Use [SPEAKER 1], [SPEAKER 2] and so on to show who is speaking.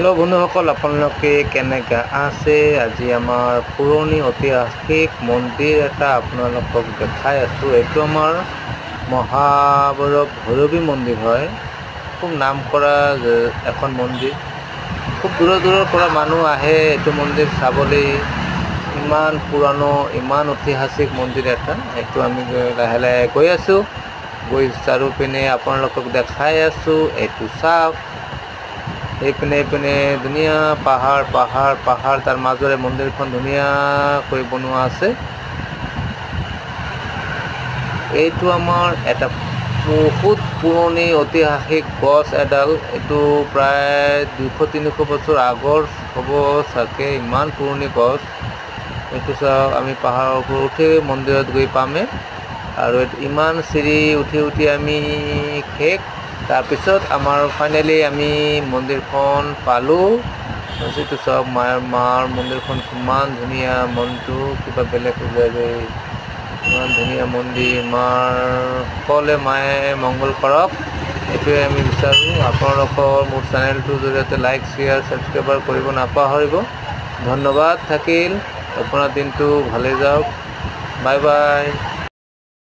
[SPEAKER 1] Hello बंधुসকল আপোনালোকে কেনেকৈ আছে আজি আমাৰ পুৰণি ঐতিহাসিক মন্দিৰ এটা আপোনালোকক দেখাই আছো এইটো আমাৰ মহাভৈৰৱ ভৈৰৱী মন্দিৰ হয় খুব নামকৰা এখন মন্দিৰ খুব দূৰৰ পৰা মানুহ আহে এইটো মন্দিৰ চাবলৈ ইমান পুৰণি ইমান ঐতিহাসিক মন্দিৰ এটা এইটো আমি লাহে লাহে গৈ আছো গৈ চাৰিওপিনে আপোনালোকক দেখাই আছো এইটো চাওক এইপিনে ধুনীয়া পাহাৰ তাৰ মাজৰে মন্দিৰখন ধুনীয়াকৈ বনোৱা আছে এইটো আমাৰ এটা বহুত পুৰণি ঐতিহাসিক গছ এডাল এইটো প্ৰায় 200-300 বছৰ আগৰ হ'ব চাগে ইমান পুৰণি গছ এইটো চাওক আমি পাহাৰৰ ওপৰত উঠি মন্দিৰত গৈ পামে আৰু ইমান চিৰি উঠি আমি তাৰপিছত আমাৰ ফাইনেলি আমি মন্দিৰখন পালোঁ যিটো চাওক মাৰ মন্দিৰখন কিমান ধুনীয়া মনটো কিবা বেলেগ হৈ যায় ইমান ধুনীয়া মন্দিৰ মাৰ সকলোৱে মায়ে মংগল কৰক এইটোৱে আমি বিচাৰোঁ আপোনালোকৰ মোৰ চেনেলটোৰ জৰিয়তে লাইক শ্বেয়াৰ ছাবস্ক্ৰাইব কৰিব নাপাহৰিব ধন্যবাদ থাকিল আপোনাৰ দিনটো ভালে যাওক বাই বাই।